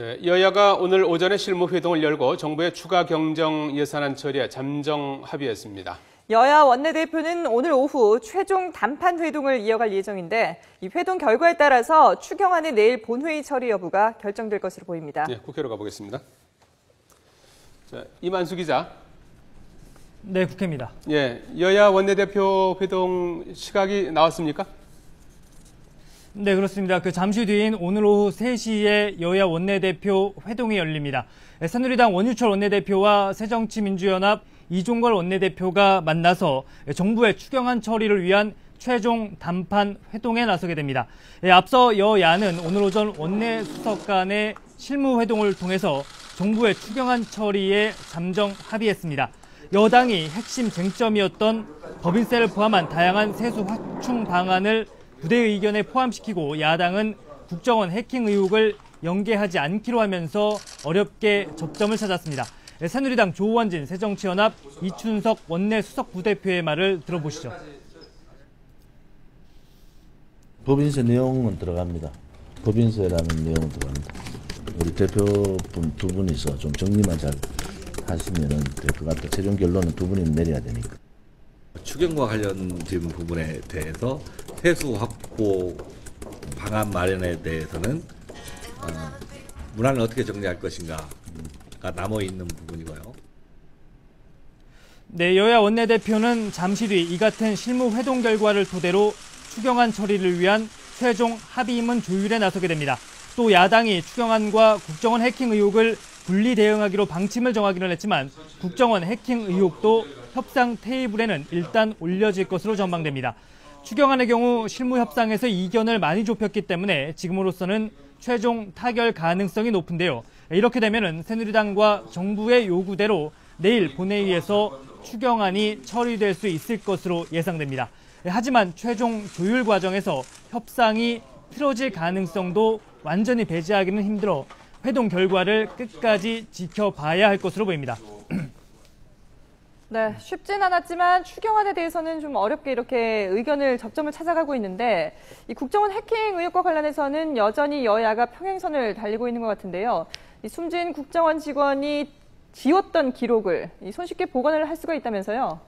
네, 여야가 오늘 오전에 실무회동을 열고 정부의 추가 경정 예산안 처리에 잠정 합의했습니다. 여야 원내대표는 오늘 오후 최종 단판 회동을 이어갈 예정인데 이 회동 결과에 따라서 추경안의 내일 본회의 처리 여부가 결정될 것으로 보입니다. 네, 국회로 가보겠습니다. 자, 이만수 기자. 네, 국회입니다. 예, 여야 원내대표 회동 시각이 나왔습니까? 네, 그렇습니다. 잠시 뒤인 오늘 오후 3시에 여야 원내대표 회동이 열립니다. 새누리당 원유철 원내대표와 새정치민주연합 이종걸 원내대표가 만나서 정부의 추경안 처리를 위한 최종 단판 회동에 나서게 됩니다. 앞서 여야는 오늘 오전 원내수석 간의 실무회동을 통해서 정부의 추경안 처리에 잠정 합의했습니다. 여당이 핵심 쟁점이었던 법인세를 포함한 다양한 세수 확충 방안을 부대 의견에 포함시키고 야당은 국정원 해킹 의혹을 연계하지 않기로 하면서 어렵게 접점을 찾았습니다. 새누리당 조원진 새정치연합 이춘석 원내 수석 부대표의 말을 들어보시죠. 법인세 내용은 들어갑니다. 법인세라는 내용은 들어갑니다. 우리 대표분 두 분이서 좀 정리만 잘 하시면은 될 것 같아요. 최종 결론은 두 분이 내려야 되니까. 추경과 관련된 부분에 대해서 세수 확보 방안 마련에 대해서는 문안을 어떻게 정리할 것인가가 남아있는 부분이고요. 네, 여야 원내대표는 잠시 뒤 이 같은 실무회동 결과를 토대로 추경안 처리를 위한 최종 합의문 조율에 나서게 됩니다. 또 야당이 추경안과 국정원 해킹 의혹을 분리 대응하기로 방침을 정하기는 했지만 국정원 해킹 의혹도 협상 테이블에는 일단 올려질 것으로 전망됩니다. 추경안의 경우 실무 협상에서 이견을 많이 좁혔기 때문에 지금으로서는 최종 타결 가능성이 높은데요. 이렇게 되면은 새누리당과 정부의 요구대로 내일 본회의에서 추경안이 처리될 수 있을 것으로 예상됩니다. 하지만 최종 조율 과정에서 협상이 틀어질 가능성도 완전히 배제하기는 힘들어 회동 결과를 끝까지 지켜봐야 할 것으로 보입니다. 네, 쉽진 않았지만 추경안에 대해서는 좀 어렵게 이렇게 의견을 접점을 찾아가고 있는데 이 국정원 해킹 의혹과 관련해서는 여전히 여야가 평행선을 달리고 있는 것 같은데요. 이 숨진 국정원 직원이 지웠던 기록을 손쉽게 복원을 할 수가 있다면서요?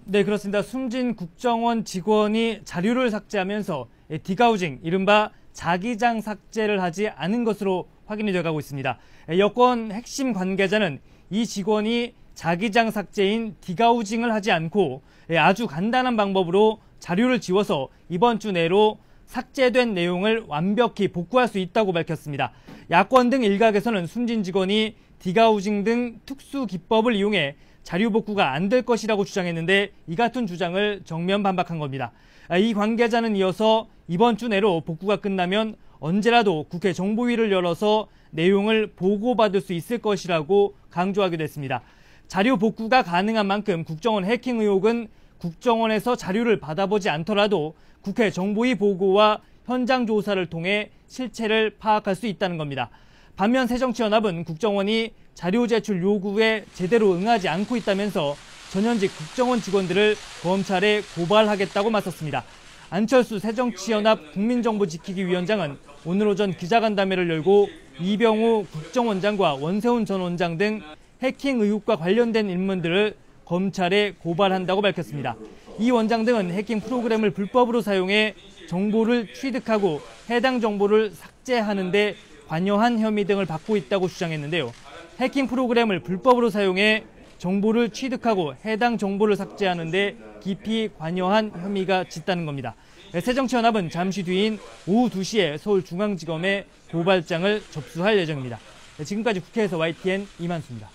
네, 그렇습니다. 숨진 국정원 직원이 자료를 삭제하면서 디가우징, 이른바 자기장 삭제를 하지 않은 것으로 확인이 돼가고 있습니다. 여권 핵심 관계자는 이 직원이 자기장 삭제인 디가우징을 하지 않고 아주 간단한 방법으로 자료를 지워서 이번 주 내로 삭제된 내용을 완벽히 복구할 수 있다고 밝혔습니다. 야권 등 일각에서는 숨진 직원이 디가우징 등 특수 기법을 이용해 자료 복구가 안 될 것이라고 주장했는데 이 같은 주장을 정면 반박한 겁니다. 이 관계자는 이어서 이번 주 내로 복구가 끝나면 언제라도 국회 정보위를 열어서 내용을 보고받을 수 있을 것이라고 강조하기도 했습니다. 자료 복구가 가능한 만큼 국정원 해킹 의혹은 국정원에서 자료를 받아보지 않더라도 국회 정보위 보고와 현장 조사를 통해 실체를 파악할 수 있다는 겁니다. 반면 새정치연합은 국정원이 자료 제출 요구에 제대로 응하지 않고 있다면서 전현직 국정원 직원들을 검찰에 고발하겠다고 맞섰습니다. 안철수 새정치연합 국민정보지키기위원장은 오늘 오전 기자간담회를 열고 이병우 국정원장과 원세훈 전 원장 등 해킹 의혹과 관련된 인물들을 검찰에 고발한다고 밝혔습니다. 이 원장 등은 해킹 프로그램을 불법으로 사용해 정보를 취득하고 해당 정보를 삭제하는 데 관여한 혐의 등을 받고 있다고 주장했는데요. 해킹 프로그램을 불법으로 사용해 정보를 취득하고 해당 정보를 삭제하는 데 깊이 관여한 혐의가 짙다는 겁니다. 새정치연합은 잠시 뒤인 오후 2시에 서울중앙지검에 고발장을 접수할 예정입니다. 지금까지 국회에서 YTN 이만수입니다.